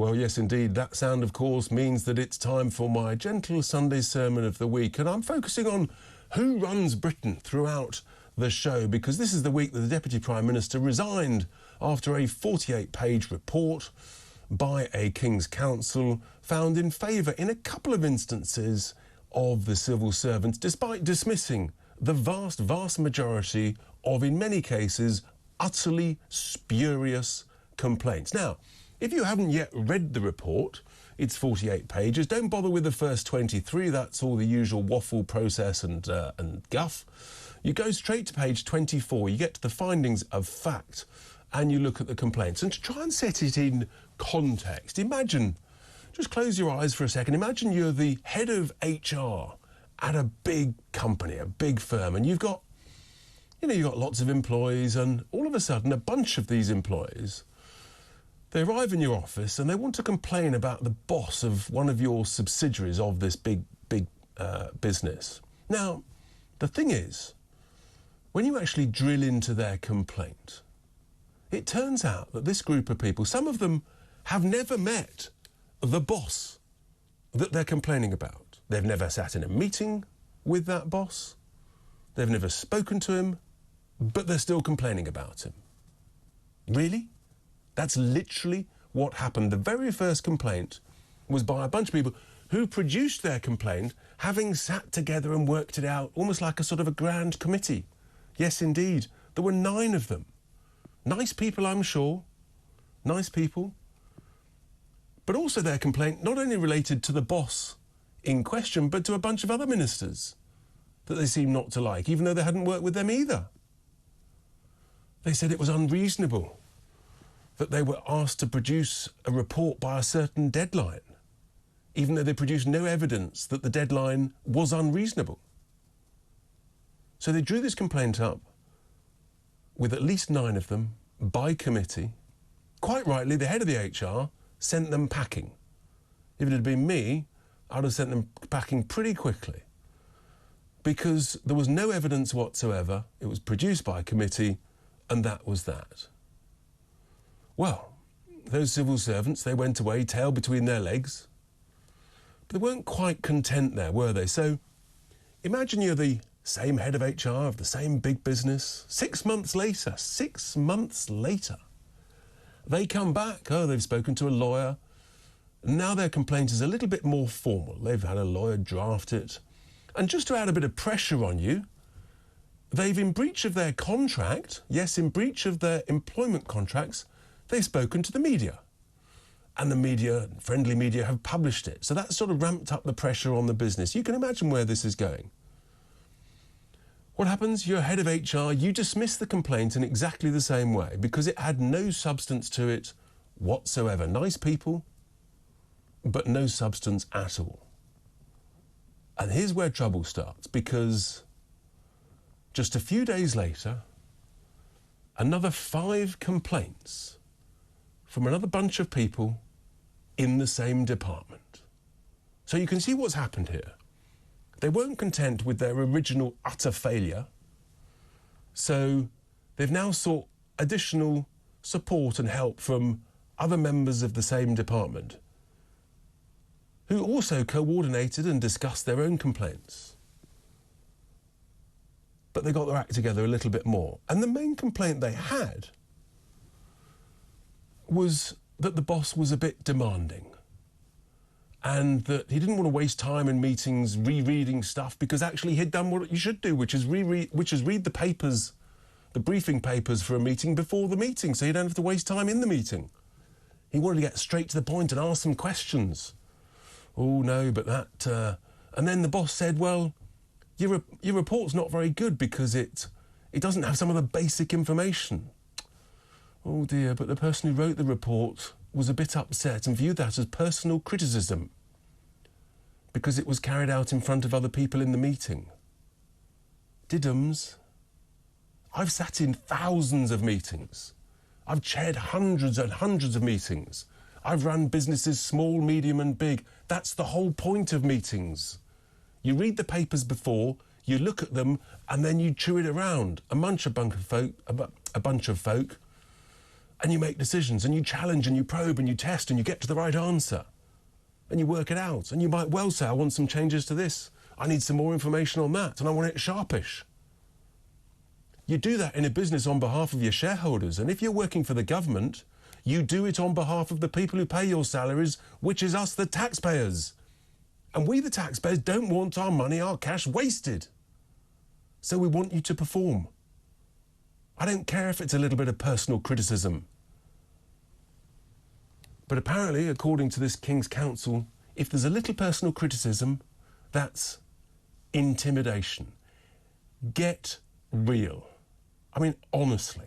Well, yes, indeed. That sound, of course, means that it's time for my gentle Sunday sermon of the week. And I'm focusing on who runs Britain throughout the show, because this is the week that the Deputy Prime Minister resigned after a 48-page report by a King's Council found in favour in a couple of instances of the civil servants, despite dismissing the vast majority of, in many cases, utterly spurious complaints. Now, if you haven't yet read the report, it's 48 pages. Don't bother with the first 23. That's all the usual waffle process and guff. You go straight to page 24. You get to the findings of fact and you look at the complaints. And to try and set it in context, imagine, just close your eyes for a second. Imagine you're the head of HR at a big company, a big firm, and you've got lots of employees, and all of a sudden a bunch of these employees, they arrive in your office and they want to complain about the boss of one of your subsidiaries of this big business. Now, the thing is, when you actually drill into their complaint, it turns out that this group of people, some of them have never met the boss that they're complaining about. They've never sat in a meeting with that boss. They've never spoken to him, but they're still complaining about him. Really? That's literally what happened. The very first complaint was by a bunch of people who produced their complaint, having sat together and worked it out, almost like a sort of a grand committee. Yes, indeed. There were 9 of them. Nice people, I'm sure. Nice people. But also their complaint not only related to the boss in question, but to a bunch of other ministers that they seemed not to like, even though they hadn't worked with them either. They said it was unreasonable that they were asked to produce a report by a certain deadline, even though they produced no evidence that the deadline was unreasonable. So they drew this complaint up with at least 9 of them by committee. Quite rightly, the head of the HR sent them packing. If it had been me, I'd have sent them packing pretty quickly, because there was no evidence whatsoever. It was produced by a committee, and that was that. Well, those civil servants, they went away, tail between their legs. But they weren't quite content there, were they? So imagine you're the same head of HR of the same big business. 6 months later, they come back. Oh, they've spoken to a lawyer. Now their complaint is a little bit more formal. They've had a lawyer draft it. And just to add a bit of pressure on you, they've, in breach of their contract, yes, in breach of their employment contracts, they've spoken to the media. And the media, friendly media, have published it. So that sort of ramped up the pressure on the business. You can imagine where this is going. What happens? You're head of HR, you dismiss the complaint in exactly the same way because it had no substance to it whatsoever. Nice people, but no substance at all. And here's where trouble starts, because just a few days later, another 5 complaints from another bunch of people in the same department. So you can see what's happened here. They weren't content with their original utter failure, so they've now sought additional support and help from other members of the same department who also coordinated and discussed their own complaints. But they got their act together a little bit more. And the main complaint they had was that the boss was a bit demanding, and that he didn't want to waste time in meetings rereading stuff, because actually he'd done what you should do, which is read the papers, the briefing papers for a meeting before the meeting, so you don't have to waste time in the meeting. He wanted to get straight to the point and ask some questions. Oh no, but that... And then the boss said, well, your report's not very good because it doesn't have some of the basic information. Oh dear, but the person who wrote the report was a bit upset and viewed that as personal criticism because it was carried out in front of other people in the meeting. Diddums. I've sat in thousands of meetings. I've chaired hundreds and hundreds of meetings. I've run businesses small, medium and big. That's the whole point of meetings. You read the papers before, you look at them, and then you chew it around. A bunch of folk and you make decisions and you challenge and you probe and you test and you get to the right answer and you work it out. And you might well say, I want some changes to this. I need some more information on that and I want it sharpish. You do that in a business on behalf of your shareholders. And if you're working for the government, you do it on behalf of the people who pay your salaries, which is us, the taxpayers. And we, the taxpayers, don't want our money, our cash wasted. So we want you to perform. I don't care if it's a little bit of personal criticism. But apparently, according to this King's Council, if there's a little personal criticism, that's intimidation. Get real. I mean, honestly.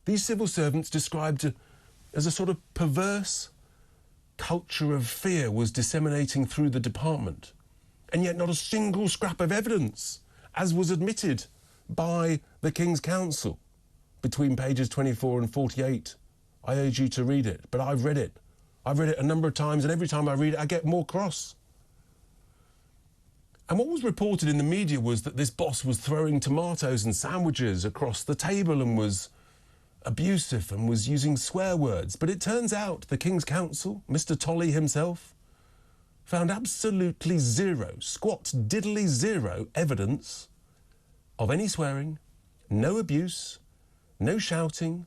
These civil servants described as a sort of perverse culture of fear was disseminating through the department. And yet not a single scrap of evidence, as was admitted by the King's Council between pages 24 and 48. I urge you to read it, but I've read it. I've read it a number of times, and every time I read it, I get more cross. And what was reported in the media was that this boss was throwing tomatoes and sandwiches across the table and was abusive and was using swear words. But it turns out the King's Council, Mr. Tolley himself, found absolutely zero, squat diddly zero evidence of any swearing, no abuse, no shouting,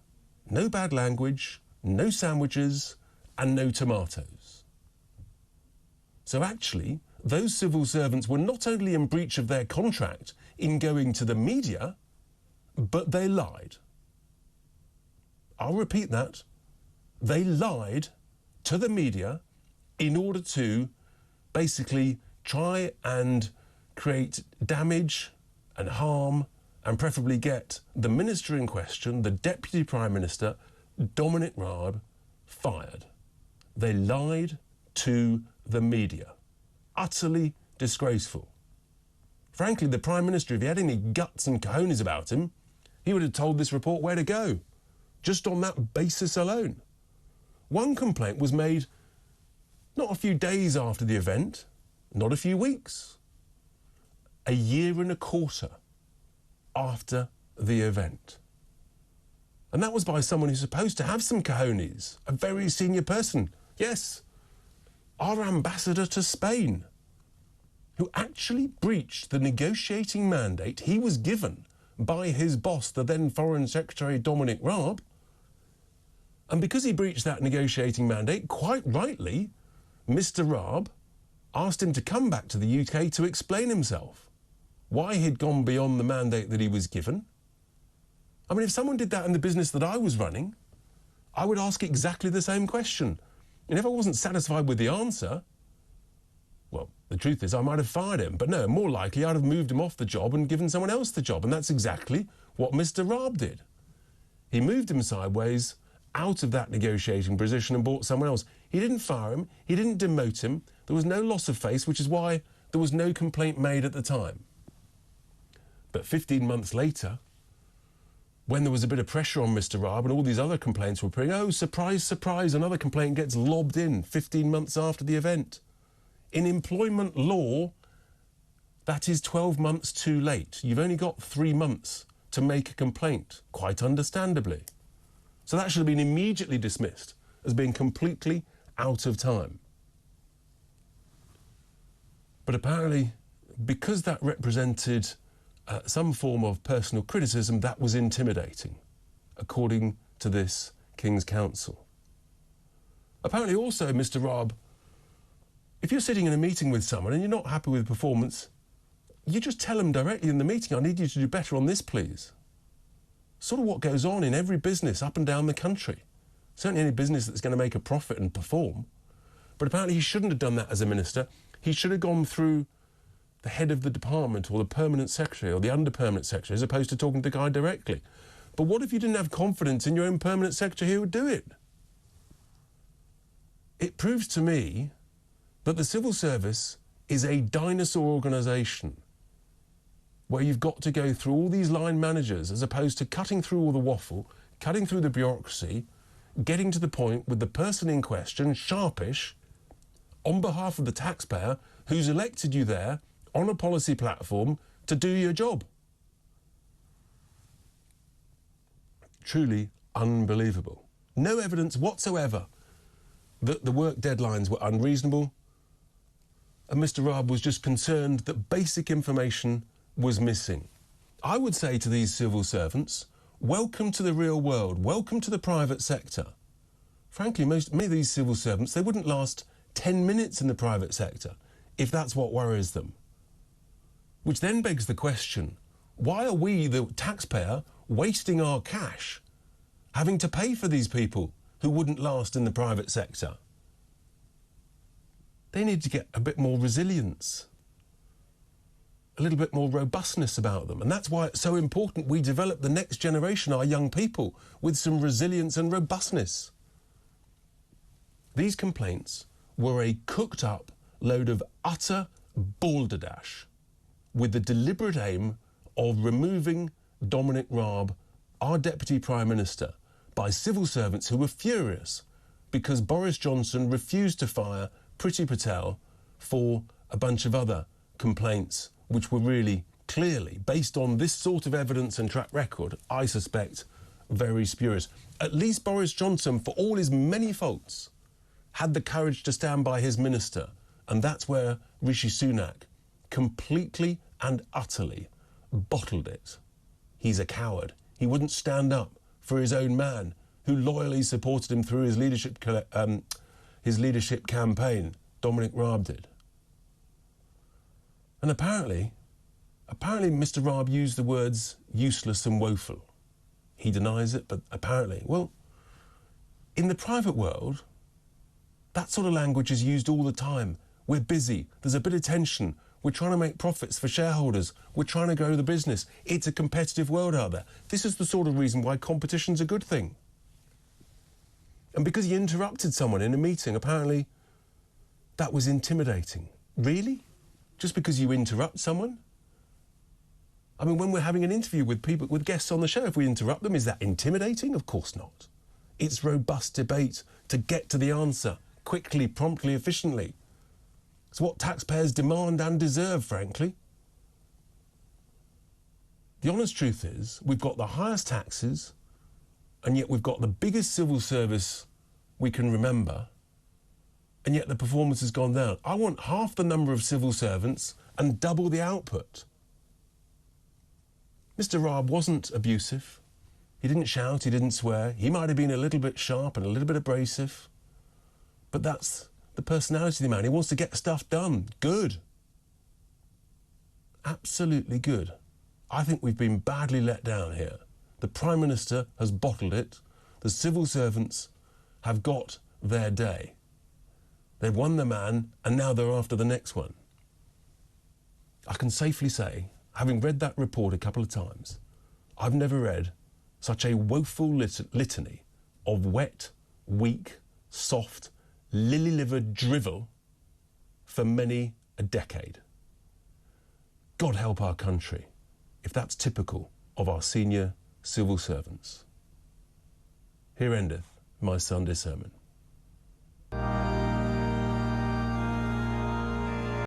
no bad language, no sandwiches, and no tomatoes. So actually, those civil servants were not only in breach of their contract in going to the media, but they lied. I'll repeat that. They lied to the media in order to basically try and create damage and harm and preferably get the minister in question, the Deputy Prime Minister, Dominic Raab, fired. They lied to the media. Utterly disgraceful. Frankly, the Prime Minister, if he had any guts and cojones about him, he would have told this report where to go, just on that basis alone. One complaint was made not a few days after the event, not a few weeks, a year and a quarter after the event. And that was by someone who's supposed to have some cojones, a very senior person. Yes, our ambassador to Spain, who actually breached the negotiating mandate he was given by his boss, the then Foreign Secretary Dominic Raab. And because he breached that negotiating mandate, quite rightly, Mr. Raab asked him to come back to the UK to explain himself, why he'd gone beyond the mandate that he was given. I mean, if someone did that in the business that I was running, I would ask exactly the same question. And if I wasn't satisfied with the answer, well, the truth is I might have fired him. But no, more likely I'd have moved him off the job and given someone else the job. And that's exactly what Mr. Raab did. He moved him sideways out of that negotiating position and brought someone else. He didn't fire him. He didn't demote him. There was no loss of face, which is why there was no complaint made at the time. But 15 months later, when there was a bit of pressure on Mr. Raab and all these other complaints were appearing, oh, surprise, surprise, another complaint gets lobbed in 15 months after the event. In employment law, that is 12 months too late. You've only got 3 months to make a complaint, quite understandably. So that should have been immediately dismissed as being completely out of time. But apparently, because that represented some form of personal criticism, that was intimidating, according to this King's Council. Apparently also, Mr. Raab, if you're sitting in a meeting with someone and you're not happy with performance, you just tell them directly in the meeting, I need you to do better on this, please. Sort of what goes on in every business up and down the country. Certainly any business that's going to make a profit and perform. But apparently he shouldn't have done that as a minister. He should have gone through the head of the department or the permanent secretary or the under-permanent secretary as opposed to talking to the guy directly. But what if you didn't have confidence in your own permanent secretary who would do it? It proves to me that the civil service is a dinosaur organisation where you've got to go through all these line managers as opposed to cutting through all the waffle, cutting through the bureaucracy, getting to the point with the person in question, sharpish, on behalf of the taxpayer who's elected you there on a policy platform to do your job. Truly unbelievable. No evidence whatsoever that the work deadlines were unreasonable, and Mr. Raab was just concerned that basic information was missing. I would say to these civil servants, welcome to the real world, welcome to the private sector. Frankly, many of these civil servants, they wouldn't last 10 minutes in the private sector if that's what worries them. Which then begs the question, why are we, the taxpayer, wasting our cash having to pay for these people who wouldn't last in the private sector? They need to get a bit more resilience, a little bit more robustness about them. And that's why it's so important we develop the next generation, our young people, with some resilience and robustness. These complaints were a cooked up load of utter balderdash with the deliberate aim of removing Dominic Raab, our Deputy Prime Minister, by civil servants who were furious because Boris Johnson refused to fire Priti Patel for a bunch of other complaints which were really clearly, based on this sort of evidence and track record, I suspect, very spurious. At least Boris Johnson, for all his many faults, had the courage to stand by his minister, and that's where Rishi Sunak completely and utterly bottled it. He's a coward. He wouldn't stand up for his own man, who loyally supported him through his leadership campaign. Dominic Raab did. And apparently Mr. Raab used the words useless and woeful. He denies it, but apparently, well, in the private world, that sort of language is used all the time. We're busy, there's a bit of tension, we're trying to make profits for shareholders, we're trying to grow the business. It's a competitive world out there. This is the sort of reason why competition's a good thing. And because he interrupted someone in a meeting, apparently that was intimidating. Really? Just because you interrupt someone? I mean, when we're having an interview with people, with guests on the show, if we interrupt them, is that intimidating? Of course not. It's robust debate to get to the answer quickly, promptly, efficiently. It's what taxpayers demand and deserve, frankly. The honest truth is, we've got the highest taxes, and yet we've got the biggest civil service we can remember, and yet the performance has gone down. I want half the number of civil servants and double the output. Mr. Raab wasn't abusive. He didn't shout, he didn't swear. He might have been a little bit sharp and a little bit abrasive, but that's the personality of the man. He wants to get stuff done. Good. Absolutely good. I think we've been badly let down here. The Prime Minister has bottled it. The civil servants have got their day. They've won the man, and now they're after the next one. I can safely say, having read that report a couple of times, I've never read such a woeful litany of wet, weak, soft, lily-livered drivel for many a decade. God help our country if that's typical of our senior civil servants. Here endeth my Sunday sermon.